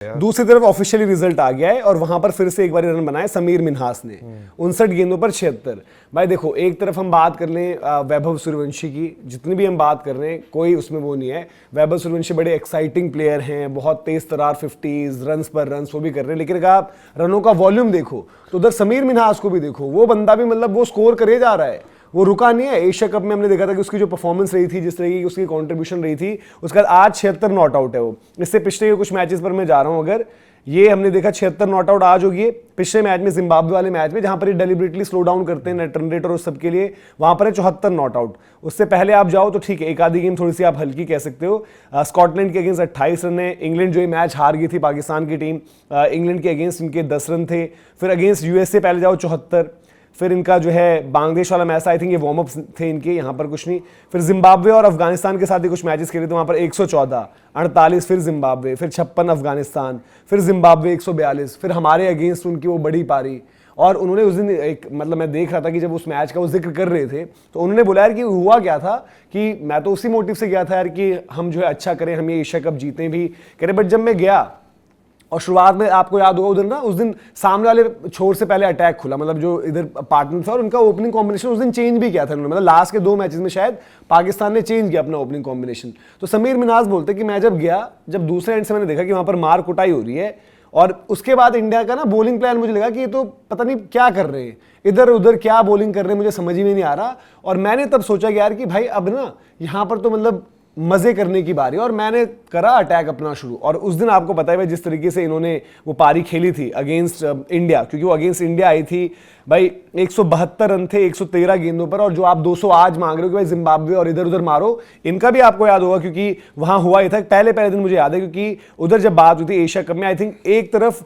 दूसरी तरफ officially result आ गया है और वहां पर फिर से एक बार रन बनाए समीर मिन्हास ने 59 गेंदों पर 76। भाई देखो, एक तरफ हम बात कर लें वैभव सूर्यवंशी की, जितनी भी हम बात कर रहे हैं कोई उसमें वो नहीं है। वैभव सूर्यवंशी बड़े एक्साइटिंग प्लेयर हैं, बहुत तेज तरार 50s रन्स पर रन्स वो भी कर रहे हैं, लेकिन अगर आप रनों का वॉल्यूम देखो तो उधर समीर मिन्हास को भी देखो, वो बंदा भी मतलब वो स्कोर करे जा रहा है, वो रुका नहीं है। एशिया कप में हमने देखा था कि उसकी जो परफॉर्मेंस रही थी, जिस तरह की उसकी कंट्रीब्यूशन रही थी, उसके बाद आज 76 नॉट आउट है वो। इससे पिछले कुछ मैचेस पर मैं जा रहा हूं, अगर ये हमने देखा 76 नॉट आउट आज होगी। पिछले मैच में जिम्बाब्वे वाले मैच में, जहां पर ये डेलिबरेटली स्लो डाउन करते हैं नेट रन रेट और उस सब के लिए, वहां पर है 74 नॉट आउट। उससे पहले आप जाओ तो ठीक है, एक आधी गेम थोड़ी सी आप हल्की कह सकते हो। स्कॉटलैंड के अगेंस्ट 28 रन है। इंग्लैंड जो ये मैच हार गई थी पाकिस्तान की टीम, इंग्लैंड के अगेंस्ट इनके 10 रन थे। फिर अगेंस्ट यूएसए पहले जाओ 74। फिर इनका जो है बांग्लादेश वाला मैच, आई थिंक ये वार्म अप थे इनके, यहाँ पर कुछ नहीं। फिर जिम्बाब्वे और अफगानिस्तान के साथ ही कुछ मैचेस खेले थे, वहाँ पर 114, 48 फिर जिम्बाब्वे, फिर 56 अफगानिस्तान, फिर जिम्बाब्वे 142, फिर हमारे अगेंस्ट उनकी वो बड़ी पारी। और उन्होंने उस दिन एक मतलब मैं देख रहा था कि जब उस मैच का वो जिक्र कर रहे थे तो उन्होंने बोला यार कि हुआ क्या था, कि मैं तो उसी मोटिव से गया था यार कि हम जो है अच्छा करें, हम ये एशिया कप जीते भी करें। बट जब मैं गया और शुरुआत में आपको याद होगा उधर ना, उस दिन सामने वाले छोर से पहले अटैक खुला, मतलब जो इधर पार्टनर था, और उनका ओपनिंग कॉम्बिनेशन उस दिन चेंज भी किया था उन्होंने, मतलब लास्ट के 2 मैचेस में शायद पाकिस्तान ने चेंज किया अपना ओपनिंग कॉम्बिनेशन। तो समीर मिन्हास बोलते कि मैं जब गया, जब दूसरे एंड से मैंने देखा कि वहां पर मार कुटाई हो रही है, और उसके बाद इंडिया का ना बॉलिंग प्लान मुझे लगा कि ये तो पता नहीं क्या कर रहे हैं, इधर उधर क्या बॉलिंग कर रहे हैं, मुझे समझ में नहीं आ रहा। और मैंने तब सोचा कि यार कि भाई अब ना यहाँ पर तो मतलब मजे करने की बारी, और मैंने करा अटैक अपना शुरू। और उस दिन आपको पता है भाई जिस तरीके से इन्होंने वो पारी खेली थी अगेंस्ट इंडिया, क्योंकि वो अगेंस्ट इंडिया आई थी भाई, 172 रन थे 113 गेंदों पर, और जो आप 200 आज मांग रहे हो कि भाई जिम्बाब्वे और इधर उधर मारो, इनका भी आपको याद होगा क्योंकि वहां हुआ ही था पहले दिन, मुझे याद है क्योंकि उधर जब बात हुई थी एशिया कप में, आई थिंक एक तरफ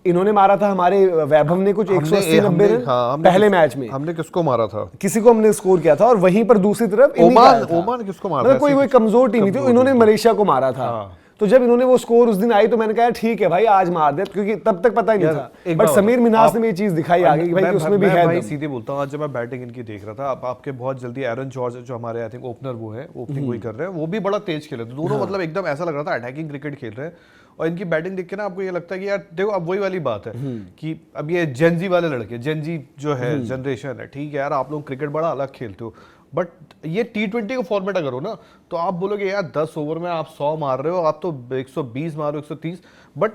इन्होंने मारा था हमारे वैभव ने कुछ 180-90 रन पहले मैच में। हमने किसको मारा था? किसी को हमने स्कोर किया था, और वहीं पर दूसरी तरफ ओमान किसको मारा था? कोई कमजोर टीम थी, इन्होंने मलेशिया को मारा था। तो जब इन्होंने वो स्कोर उस दिन आई तो मैंने कहा ठीक है भाई आज मार दे, क्योंकि तब तक पता ही नहीं था। बट समीर मिन्हास ने ये चीज दिखाई आगे कि भाई उसमें भी है। भाई सीधे बोलता हूं, आज जब मैं बैटिंग इनकी देख रहा था, आपके बहुत जल्दी एरन जॉर्ज जो हमारे आई थिंक ओपनर वो है, ओपनिंग वही कर रहे हैं, वो भी बड़ा तेज खेले थे दोनों, मतलब एकदम ऐसा लग रहा था अटैकिंग क्रिकेट खेल रहे हैं। और इनकी बैटिंग देख के ना आपको ये लगता है कि यार देखो, अब वही वाली बात है कि अब ये जेनजी वाले लड़के, जेनजी जो है जनरेशन है, ठीक है यार आप लोग क्रिकेट बड़ा अलग खेलते हो, बट ये T20 का फॉर्मेट अगर हो ना तो आप बोलोगे यार 10 ओवर में आप 100 मार रहे हो, आप तो 120 मारो 130। बट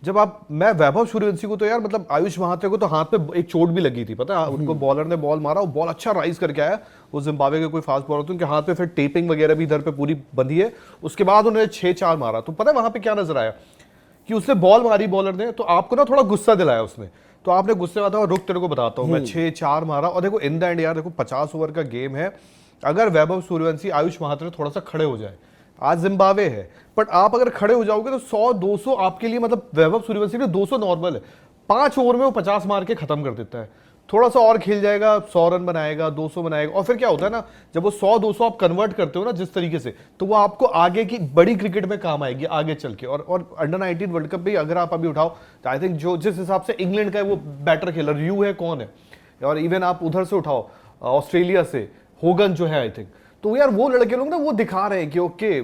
जब मैं वैभव सूर्यवंशी को तो यार मतलब आयुष महात्रे को तो हाथ पे एक चोट भी लगी थी, पता है उनको, बॉलर ने बॉल मारा, वो बॉल अच्छा राइज करके आया, वो जिम्बाब्वे के कोई फास्ट बॉलर थे, उनके हाथ पे फिर टेपिंग वगैरह भी इधर पे पूरी बंधी है। उसके बाद उन्होंने 6-4 मारा, तो पता है वहां पे क्या नजर आया कि उसने बॉल मारी बॉलर ने, तो आपको ना थोड़ा गुस्सा दिलाया उसने, तो आपने गुस्से में आता, रुक तेरे को बताता हूँ, मैं 6-4 मारा। और देखो इन द एंड यार देखो 50 ओवर का गेम है, अगर वैभव सूर्यवंशी आयुष महात्रे थोड़ा सा खड़े हो जाए, आज जिम्बाब्वे है, बट आप अगर खड़े हो जाओगे तो 100-200 आपके लिए, मतलब वैभव सूर्यवंशी ने 200 नॉर्मल है, 5 ओवर में वो 50 मार के खत्म कर देता है। थोड़ा सा और खेल जाएगा, 100 रन बनाएगा, 200 बनाएगा, और फिर क्या होता है ना, जब वो 100-200 आप कन्वर्ट करते हो ना जिस तरीके से, तो वो आपको आगे की बड़ी क्रिकेट में काम आएगी आगे चल के। और अंडर 19 वर्ल्ड कप भी अगर आप अभी उठाओ तो आई थिंक जो जिस हिसाब से इंग्लैंड का है वो बेटर खेलर यू है कौन है, और इवन आप उधर से उठाओ ऑस्ट्रेलिया से होगन जो है आई थिंक, तो यार वो लड़के लोग ना वो दिखा रहे हैं कि ओके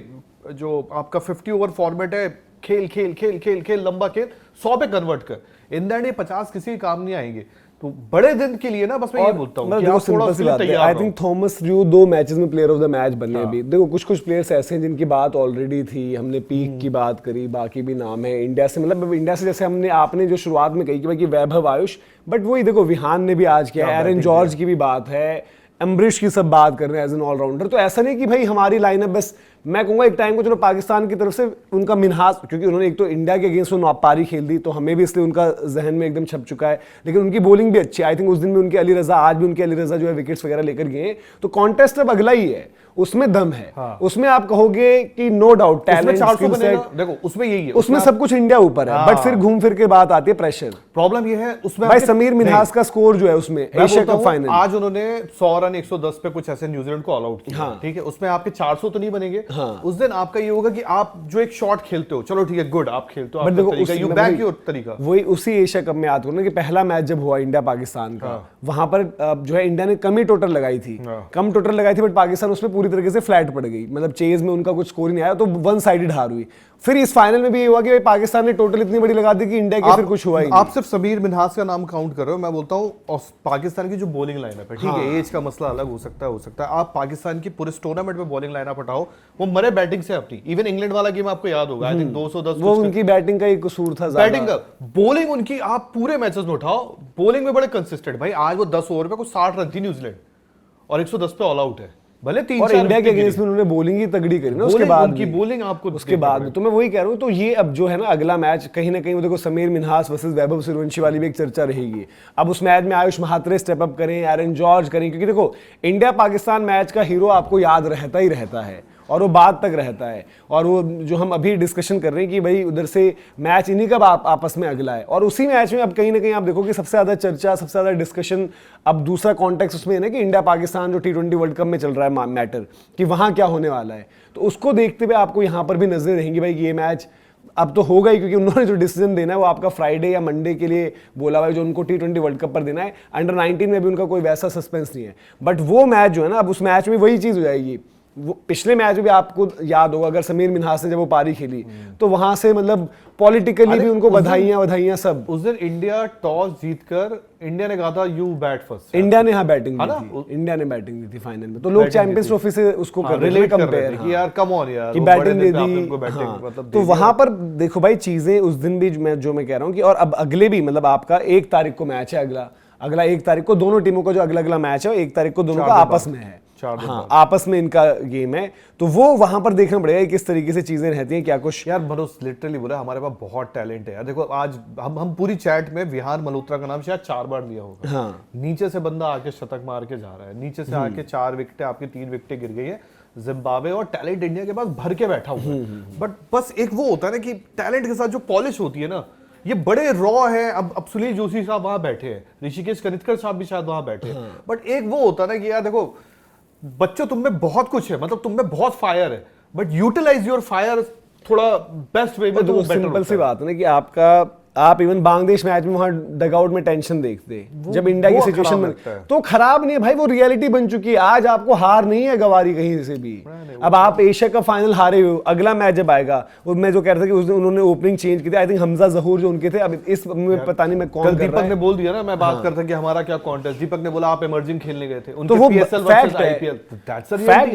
जो आपका 50 ओवर फॉर्मेट है, खेल खेल खेल खेल खेल लंबा खेल, 100 पे कन्वर्ट कर, इन द एंड ये 50 किसी काम नहीं आएंगे। तो बड़े दिन के लिए ना बस मैं ये बोलता हूँ कि आप थोड़ा सी तैयार आई थिंक थॉमस र्यू 2 मैचेस में प्लेयर ऑफ द मैच बने अभी। देखो कुछ प्लेयर्स ऐसे हैं जिनकी बात ऑलरेडी थी, हमने पीक की बात करी, बाकी भी नाम है इंडिया से, मतलब इंडिया से जैसे आपने जो शुरुआत में कही कि वैभव आयुष, बट वही देखो विहान ने भी आज किया, एरन जॉर्ज की भी बात है, अम्बरीश की सब बात कर रहे हैं एज एन ऑलराउंडर। तो ऐसा नहीं कि भाई हमारी लाइनअप बस, मैं कहूंगा एक टाइम को चलो पाकिस्तान की तरफ से उनका मिन्हास, क्योंकि उन्होंने एक तो इंडिया के अगेंस्ट वो पारी खेल दी तो हमें भी इसलिए उनका जहन में एकदम छप चुका है, लेकिन उनकी बॉलिंग भी अच्छी है। आई थिंक उस दिन भी उनके अली रजा, आज भी उनके अली रजा जो है विकेट्स वगैरह लेकर गए, तो कॉन्टेस्ट अब अगला ही है, उसमें दम है। उसमें आप कहोगे कि no doubt talent, skill set, देखो उसमें यही है, उसमें सब कुछ इंडिया ऊपर है, बट फिर घूम फिर के बात आती है प्रेशर। प्रॉब्लम ये है उसमें भाई समीर मिन्हास का स्कोर जो है उसमें एशिया कप फाइनल, आज उन्होंने 100 रन 110 पे कुछ ऐसे न्यूजीलैंड को ऑल आउट किया, ठीक है, उसमें आपके 400 तो नहीं बनेंगे, हाँ। उस दिन आपका ये होगा कि आप जो एक शॉट खेलते हो, चलो ठीक है, गुड, आप खेलते हो, बट आपका देखो तरीका, यू बैक योर तरीका। वही उसी एशिया कप में याद करो ना कि पहला मैच जब हुआ इंडिया पाकिस्तान का, वहां पर जो है इंडिया ने कम ही टोटल लगाई थी, कम टोटल लगाई थी, बट पाकिस्तान उसमें पूरी तरीके से फ्लैट पड़ गई, मतलब चेज में उनका कुछ स्कोर नहीं आया, तो वन साइडेड हार हुई। फिर इस फाइनल में भी ये हुआ कि भाई पाकिस्तान ने टोटल इतनी बड़ी लगा दी कि इंडिया के फिर कुछ हुआ ही नहीं। आप सिर्फ समीर मिन्हास का नाम काउंट कर रहे हो, मैं बोलता हूँ पाकिस्तान की जो बॉलिंग लाइनअप है, ठीक है, एज का मसला अलग हो सकता है, आप पाकिस्तान की पूरे टूर्नामेंट में बॉलिंग लाइनअप हटाओ, वो मरे बैटिंग से अपनी। इवन इंग्लैंड वाला गेम आपको याद होगा, आई थिंक 210 वो उनकी बैटिंग का ही कसूर था, बैटिंग का। बॉलिंग उनकी आप पूरे मैचेस में उठाओ, बॉलिंग में बड़े कंसिस्टेंट। भाई आज वो 10 ओवर पे कुछ 60 रन थी न्यूजीलैंड और 110 पे ऑल आउट है, भले 3-4 और इंडिया के अगेंस्ट में उन्होंने बॉलिंग ही तगड़ी करी ना उसके बाद उनकी बॉलिंग आपको उसके बाद तो मैं वही कह रहा हूँ। तो ये अब जो है ना अगला मैच कहीं ना कहीं वो देखो समीर मिन्हास वर्सेस वैभव सूर्यवंशी वाली भी एक चर्चा रहेगी। अब उस मैच में आयुष महात्रे स्टेप अप करें, एरन जॉर्ज करें, क्योंकि देखो इंडिया पाकिस्तान मैच का हीरो आपको याद रहता ही रहता है और वो बाद तक रहता है। और वो जो हम अभी डिस्कशन कर रहे हैं कि भाई उधर से मैच इन्हीं का आपस में अगला है, और उसी मैच में अब कहीं ना कहीं आप देखो कि सबसे ज्यादा चर्चा, सबसे ज्यादा डिस्कशन, अब दूसरा कॉन्टेक्स्ट उसमें है ना कि इंडिया पाकिस्तान जो T20 वर्ल्ड कप में चल रहा है मैटर, कि वहां क्या होने वाला है। तो उसको देखते हुए आपको यहां पर भी नजरें रहेंगी भाई कि ये मैच अब तो होगा ही, क्योंकि उन्होंने जो डिसीजन देना है वो आपका फ्राइडे या मंडे के लिए बोला हुआ है, जो उनको T20 वर्ल्ड कप पर देना है। अंडर 19 में भी उनका कोई वैसा सस्पेंस नहीं है, बट वो मैच जो है ना, अब उस मैच में वही चीज हो जाएगी। वो पिछले मैच में भी आपको याद होगा, अगर समीर मिन्हास ने जब वो पारी खेली तो वहां से मतलब पॉलिटिकली भी उनको बधाइयां सब। उस दिन इंडिया टॉस जीतकर इंडिया ने कहा था यू बैट फर्स्ट, इंडिया ने बैटिंग दी थी, इंडिया ने बैटिंग दी थी फाइनल में। तो लोग चैंपियंस ट्रॉफी से उसको कर रहे थे कंपेयर कि यार कम ऑन यार कि बैटिंग दे दी। तो वहां पर देखो भाई चीजें उस दिन भी जो मैं कह रहा हूँ कि, और अब अगले भी मतलब आपका 1 तारीख को मैच है, अगला 1 तारीख को दोनों टीमों का जो अगला मैच है 1 तारीख को दोनों का आपस में है, हाँ आपस में इनका गेम है। तो वो वहां पर देखना पड़ेगा किस तरीके से चीजें रहती हैं, क्या कुछ। यार मनोज लिटरली बोला हमारे पास बहुत टैलेंट है यार। देखो आज हम पूरी चैट में विहान मल्होत्रा का नाम शायद 4 बार लिया होगा। हाँ। नीचे से बंदा आके शतक मार के जा रहा है, नीचे से आके 4 विकेटें, आपकी 3 विकेटें गिर गई है। जिम्बाब्वे और टैलेंट इंडिया के पास भर के बैठा हुआ है, बट बस एक वो होता है ना कि टैलेंट के साथ जो पॉलिश होती है ना, ये बड़े रॉ है। अब सुनील जोशी साहब वहां बैठे हैं, ऋषिकेश कनितकर साहब भी शायद वहां बैठे हैं, बट एक वो होता है ना कि यार देखो बच्चों तुम में बहुत कुछ है, मतलब तुम में बहुत फायर है, बट यूटिलाइज योर फायर थोड़ा बेस्ट वे में। तो सिंपल सी बात है ना कि आप इवन बांग्लादेश मैच में वहां डगआउट में टेंशन देखते, जब इंडिया की सिचुएशन में, तो खराब नहीं है भाई, वो रियलिटी बन चुकी है। आज आपको हार नहीं है गवारी कहीं से भी। अब आप एशिया कप फाइनल हारे हो, अगला मैच जब आएगा, मैं जो कह रहा था कि उस दिन उन्होंने ओपनिंग चेंज की थी, आई थिंक हमजा जहूर जो उनके थे, अब इस में पता नहीं मैं कौन, दीपक ने बोल दिया ना, मैं बात करता कि हमारा क्या कॉन्टेस्ट, दीपक ने बोला आप इमर्जिंग खेलने गए थे, तो वो फैक्ट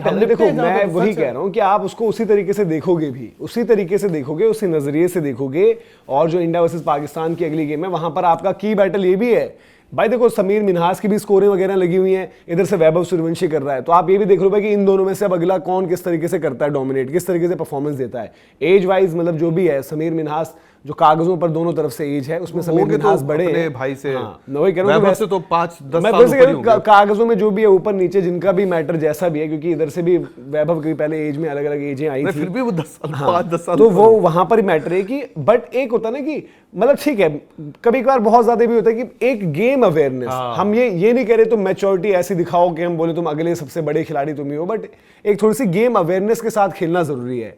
है। देखो मैं वही कह रहा हूँ कि आप उसको उसी तरीके से देखोगे भी, उसी तरीके से देखोगे, उसी नजरिए से देखोगे। और जो इंडिया वर्सेस पाकिस्तान की अगली गेम है, वहां पर आपका की बैटल ये भी है भाई। देखो समीर मिन्हास की भी स्कोरिंग वगैरह लगी हुई है, इधर से वैभव सूर्यवंशी कर रहा है, तो आप ये भी देख लो कि इन दोनों में से अब अगला कौन किस तरीके से करता है डोमिनेट, किस तरीके से परफॉर्मेंस देता है। एज वाइज मतलब जो भी है, समीर मिन्हास जो कागजों पर दोनों तरफ से एज है उसमें समीर मिन्हास बड़े हैं भाई से। मैं वही कह रहा हूं वैसे तो 5-10 साल कागजों में जो भी है ऊपर नीचे जिनका भी मैटर जैसा भी है, क्योंकि इधर से भी वैभव की पहले एज में अलग अलग एजें आई थी, फिर भी वो 10 साल 5-10 साल तो वो वहां पर ही मैटर है कि, बट एक होता है ना कि मतलब ठीक है कभी कभार बहुत ज्यादा भी होता है कि एक गेम अवेयरनेस, हम ये नहीं कह रहे तुम मैच्योरिटी ऐसी दिखाओ कि हम बोले तुम अगले सबसे बड़े खिलाड़ी तुम ही हो, बट एक थोड़ी सी गेम अवेयरनेस के साथ खेलना जरूरी है।